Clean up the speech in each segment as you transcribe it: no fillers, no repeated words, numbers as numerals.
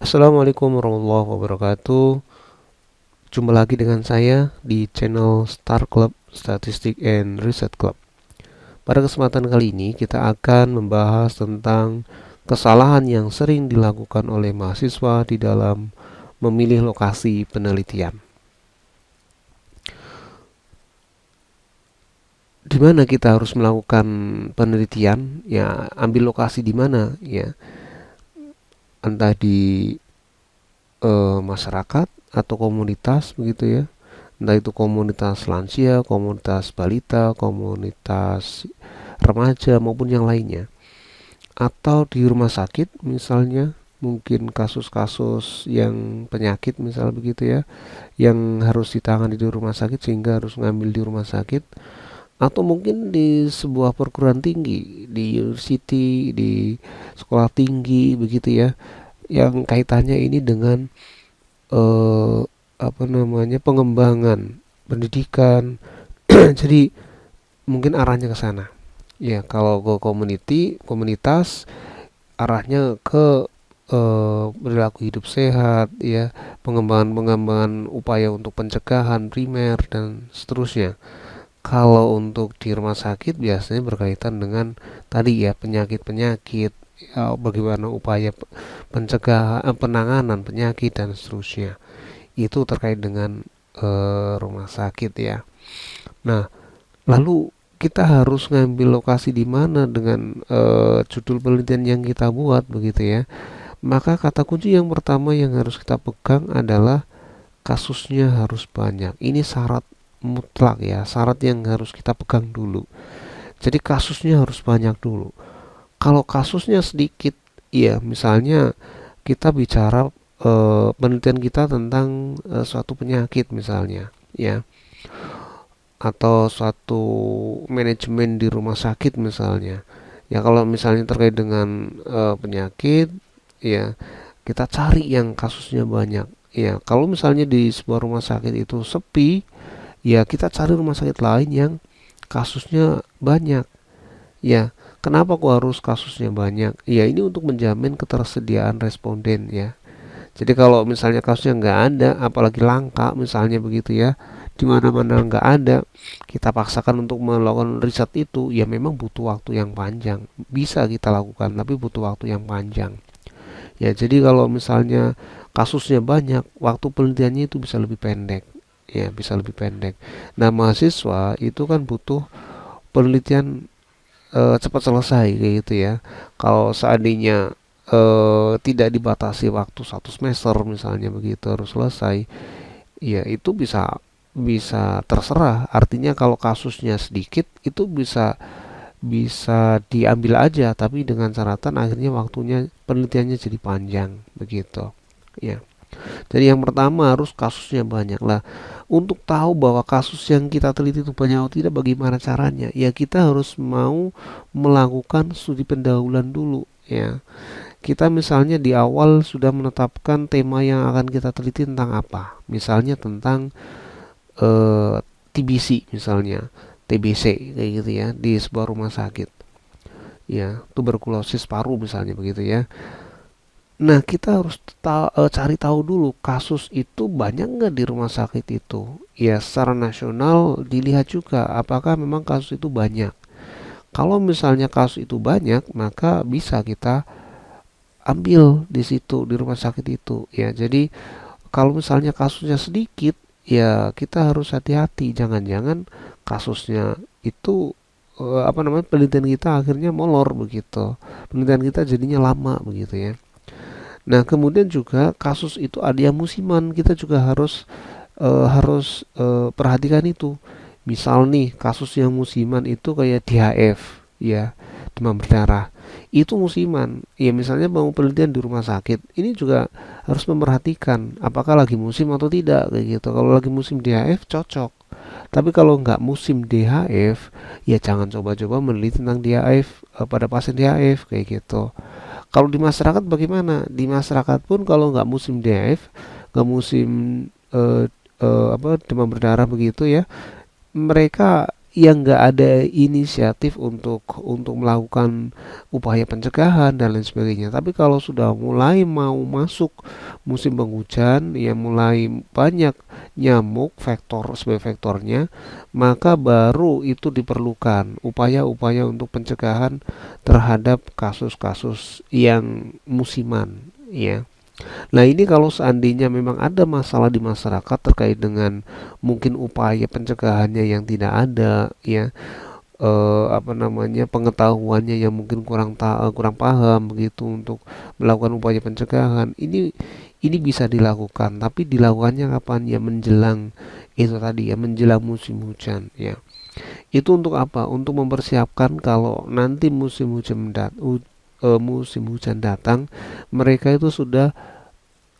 Assalamualaikum warahmatullahi wabarakatuh. Jumpa lagi dengan saya di channel Star Club Statistik and Research Club. Pada kesempatan kali ini kita akan membahas tentang kesalahan yang sering dilakukan oleh mahasiswa di dalam memilih lokasi penelitian. Di mana kita harus melakukan penelitian? Ya, ambil lokasi di mana? Ya, entah di masyarakat atau komunitas begitu ya, entah itu komunitas lansia, komunitas balita, komunitas remaja maupun yang lainnya, atau di rumah sakit misalnya, mungkin kasus-kasus yang penyakit misal begitu ya, yang harus ditangani di rumah sakit sehingga harus ngambil di rumah sakit, atau mungkin di sebuah perguruan tinggi, di university, di sekolah tinggi begitu ya, yang kaitannya ini dengan eh, pengembangan pendidikan. Jadi mungkin arahnya ke sana ya. Kalau ke komunitas arahnya ke perilaku hidup sehat ya, pengembangan upaya untuk pencegahan primer dan seterusnya. Kalau untuk di rumah sakit biasanya berkaitan dengan tadi ya, penyakit-penyakit ya, bagaimana upaya pencegahan, penanganan penyakit dan seterusnya. Itu terkait dengan rumah sakit ya. Nah, lalu kita harus ngambil lokasi di mana dengan judul penelitian yang kita buat begitu ya. Maka kata kunci yang pertama yang harus kita pegang adalah kasusnya harus banyak. Ini syarat mutlak ya, syarat yang harus kita pegang dulu. Jadi kasusnya harus banyak dulu. Kalau kasusnya sedikit, ya misalnya kita bicara penelitian kita tentang suatu penyakit misalnya, ya, atau suatu manajemen di rumah sakit misalnya. Ya kalau misalnya terkait dengan penyakit, ya kita cari yang kasusnya banyak. Ya kalau misalnya di sebuah rumah sakit itu sepi, ya kita cari rumah sakit lain yang kasusnya banyak. Ya, kenapa kok harus kasusnya banyak? Ya ini untuk menjamin ketersediaan responden ya. Jadi kalau misalnya kasusnya nggak ada, apalagi langka misalnya begitu ya, di mana-mana nggak ada, kita paksakan untuk melakukan riset itu, ya memang butuh waktu yang panjang. Bisa kita lakukan, tapi butuh waktu yang panjang. Ya, jadi kalau misalnya kasusnya banyak, waktu penelitiannya itu bisa lebih pendek. Ya, bisa lebih pendek. Nah, mahasiswa itu kan butuh penelitian cepat selesai kayak gitu ya. Kalau seandainya tidak dibatasi waktu 1 semester misalnya begitu harus selesai, ya itu bisa bisa terserah. Artinya kalau kasusnya sedikit itu bisa bisa diambil aja, tapi dengan catatan akhirnya waktunya penelitiannya jadi panjang begitu. Ya. Jadi yang pertama harus kasusnya banyak lah. Untuk tahu bahwa kasus yang kita teliti itu banyak atau tidak, bagaimana caranya? Ya kita harus mau melakukan studi pendahuluan dulu ya. Kita misalnya di awal sudah menetapkan tema yang akan kita teliti tentang apa. Misalnya tentang TBC misalnya, TBC kayak gitu ya, di sebuah rumah sakit. Ya, tuberkulosis paru misalnya begitu ya. Nah, kita harus cari tahu dulu kasus itu banyak nggak di rumah sakit itu. Ya, secara nasional dilihat juga apakah memang kasus itu banyak. Kalau misalnya kasus itu banyak, maka bisa kita ambil di situ di rumah sakit itu. Ya, jadi kalau misalnya kasusnya sedikit, ya kita harus hati-hati. Jangan-jangan kasusnya itu penelitian kita akhirnya molor begitu. Penelitian kita jadinya lama begitu ya. Nah, kemudian juga kasus itu ada yang musiman, kita juga harus perhatikan itu. Misal nih, kasus yang musiman itu kayak DHF, ya, demam berdarah. Itu musiman. Ya, misalnya mau penelitian di rumah sakit, ini juga harus memperhatikan apakah lagi musim atau tidak kayak gitu. Kalau lagi musim DHF cocok. Tapi kalau nggak musim DHF, ya jangan coba-coba meneliti tentang DHF pada pasien DHF kayak gitu. Kalau di masyarakat bagaimana? Di masyarakat pun kalau nggak musim DF, nggak musim demam berdarah begitu ya, mereka yang nggak ada inisiatif untuk melakukan upaya pencegahan dan lain sebagainya. Tapi kalau sudah mulai mau masuk musim penghujan, ya mulai banyak nyamuk vektor sebagai vektornya, maka baru itu diperlukan upaya-upaya untuk pencegahan terhadap kasus-kasus yang musiman, ya. Nah, ini kalau seandainya memang ada masalah di masyarakat terkait dengan mungkin upaya pencegahannya yang tidak ada, ya, apa namanya, pengetahuannya yang mungkin kurang paham begitu untuk melakukan upaya pencegahan. Ini bisa dilakukan, tapi dilakukannya kapan? Ya menjelang itu tadi, ya menjelang musim hujan, ya. Itu untuk apa? Untuk mempersiapkan kalau nanti musim hujan datang, mereka itu sudah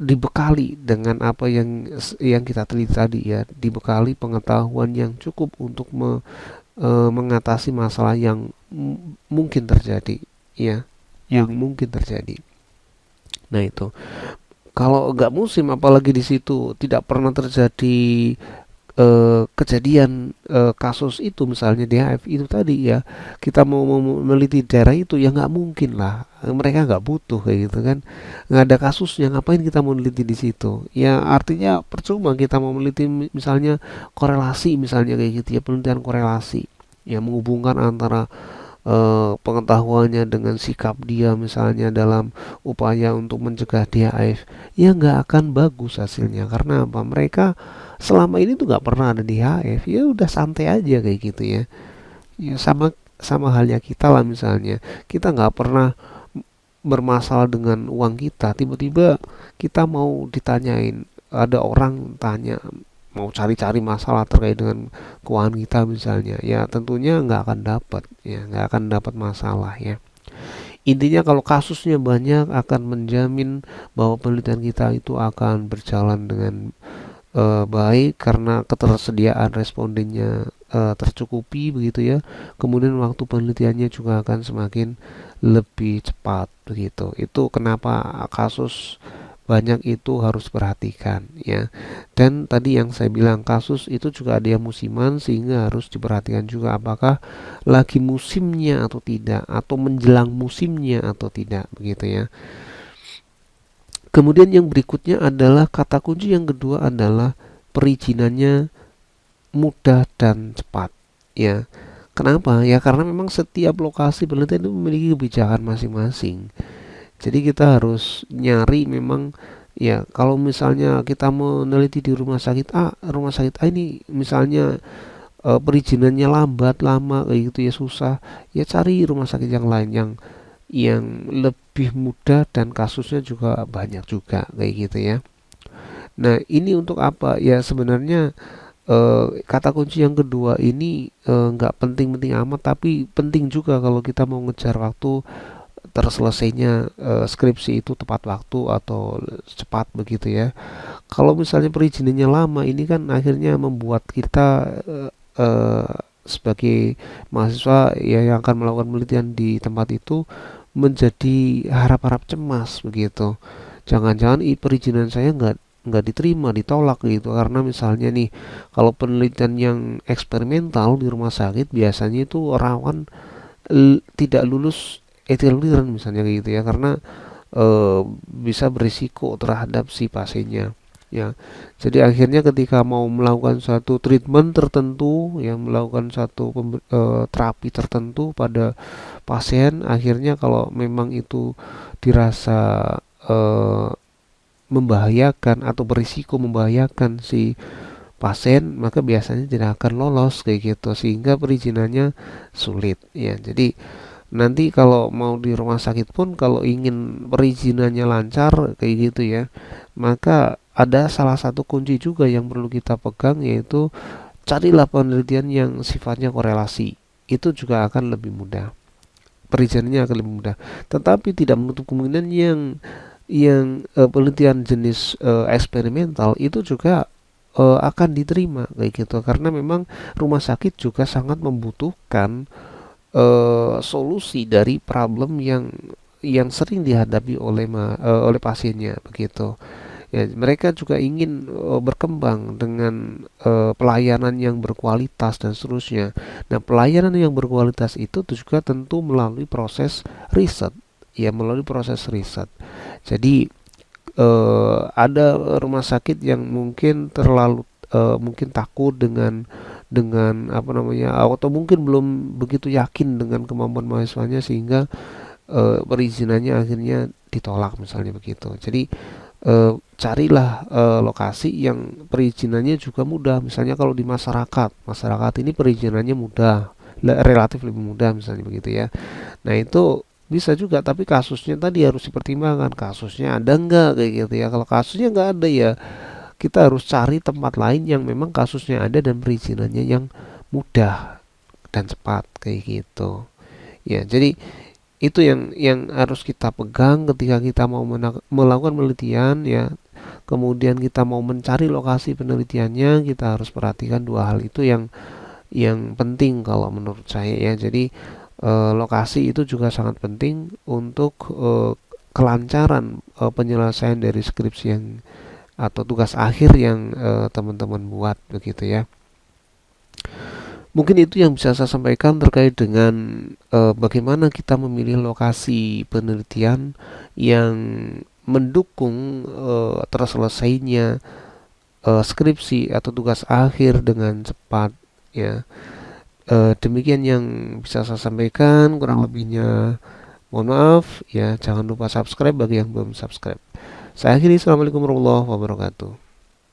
dibekali dengan apa yang kita teliti tadi, ya, dibekali pengetahuan yang cukup untuk mengatasi masalah yang mungkin terjadi, ya, yang mungkin terjadi. Nah, itu kalau nggak musim, apalagi di situ tidak pernah terjadi kejadian kasus itu, misalnya DHF itu tadi, ya, kita mau meneliti daerah itu ya nggak mungkin lah. Mereka nggak butuh kayak gitu kan, nggak ada kasusnya, ngapain kita mau meneliti di situ, ya artinya percuma kita mau meneliti misalnya korelasi, misalnya kayak gitu, ya, penelitian korelasi, ya, menghubungkan antara pengetahuannya dengan sikap dia misalnya dalam upaya untuk mencegah DHF, ya nggak akan bagus hasilnya. Karena apa? Mereka selama ini tuh nggak pernah ada DHF, ya udah santai aja kayak gitu, ya. Ya sama sama halnya kita lah, misalnya kita nggak pernah bermasalah dengan uang kita, tiba-tiba kita mau ditanyain, ada orang tanya mau cari-cari masalah terkait dengan keuangan kita misalnya, ya tentunya nggak akan dapat, ya nggak akan dapat masalah, ya. Intinya kalau kasusnya banyak akan menjamin bahwa penelitian kita itu akan berjalan dengan baik karena ketersediaan respondennya tercukupi begitu, ya. Kemudian waktu penelitiannya juga akan semakin lebih cepat begitu. Itu kenapa kasus banyak itu harus perhatikan, ya. Dan tadi yang saya bilang, kasus itu juga ada yang musiman, sehingga harus diperhatikan juga apakah lagi musimnya atau tidak, atau menjelang musimnya atau tidak begitu, ya. Kemudian yang berikutnya adalah kata kunci yang kedua adalah perizinannya mudah dan cepat, ya. Kenapa? Ya karena memang setiap lokasi penelitian itu memiliki kebijakan masing-masing. Jadi kita harus nyari memang, ya, kalau misalnya kita meneliti di rumah sakit A ini misalnya perizinannya lambat, lama kayak gitu, ya susah, ya cari rumah sakit yang lain yang lebih mudah dan kasusnya juga banyak juga kayak gitu, ya. Nah, ini untuk apa? Ya sebenarnya kata kunci yang kedua ini nggak penting-penting amat, tapi penting juga kalau kita mau ngejar waktu terselesainya skripsi itu tepat waktu atau cepat begitu, ya. Kalau misalnya perizinannya lama, ini kan akhirnya membuat kita eh, sebagai mahasiswa, ya, yang akan melakukan penelitian di tempat itu menjadi harap-harap cemas begitu. Jangan-jangan perizinan saya nggak diterima, ditolak gitu, karena misalnya nih, kalau penelitian yang eksperimental di rumah sakit biasanya itu rawan tidak lulus ethical clearance misalnya kayak gitu, ya, karena bisa berisiko terhadap si pasiennya, ya. Jadi akhirnya ketika mau melakukan suatu treatment tertentu, yang melakukan satu terapi tertentu pada pasien, akhirnya kalau memang itu dirasa eh, membahayakan atau berisiko membahayakan si pasien, maka biasanya tidak akan lolos kayak gitu, sehingga perizinannya sulit, ya. Jadi nanti kalau mau di rumah sakit pun, kalau ingin perizinannya lancar kayak gitu, ya, maka ada salah satu kunci juga yang perlu kita pegang, yaitu carilah penelitian yang sifatnya korelasi. Itu juga akan lebih mudah, perizinannya akan lebih mudah. Tetapi tidak menutup kemungkinan yang penelitian jenis eksperimental itu juga akan diterima kayak gitu, karena memang rumah sakit juga sangat membutuhkan solusi dari problem yang sering dihadapi oleh pasiennya begitu. Ya, mereka juga ingin berkembang dengan pelayanan yang berkualitas dan seterusnya. Nah, pelayanan yang berkualitas itu juga tentu melalui proses riset, ya melalui proses riset. Jadi ada rumah sakit yang mungkin terlalu mungkin takut dengan apa namanya, atau mungkin belum begitu yakin dengan kemampuan mahasiswanya sehingga perizinannya akhirnya ditolak misalnya begitu. Jadi carilah lokasi yang perizinannya juga mudah. Misalnya kalau di masyarakat ini perizinannya mudah, relatif lebih mudah misalnya begitu ya. Nah itu bisa juga, tapi kasusnya tadi harus dipertimbangkan. Kasusnya ada nggak kayak gitu ya. Kalau kasusnya nggak ada ya kita harus cari tempat lain yang memang kasusnya ada dan perizinannya yang mudah dan cepat kayak gitu. Ya, jadi itu yang harus kita pegang ketika kita mau melakukan penelitian ya. Kemudian kita mau mencari lokasi penelitiannya, kita harus perhatikan dua hal itu yang penting kalau menurut saya ya. Jadi lokasi itu juga sangat penting untuk kelancaran penyelesaian dari skripsi yang atau tugas akhir yang teman-teman buat begitu ya. Mungkin itu yang bisa saya sampaikan terkait dengan bagaimana kita memilih lokasi penelitian yang mendukung terselesainya skripsi atau tugas akhir dengan cepat ya. Demikian yang bisa saya sampaikan, kurang lebihnya mohon maaf ya. Jangan lupa subscribe bagi yang belum subscribe. Saya akhiri, assalamualaikum warahmatullahi wabarakatuh.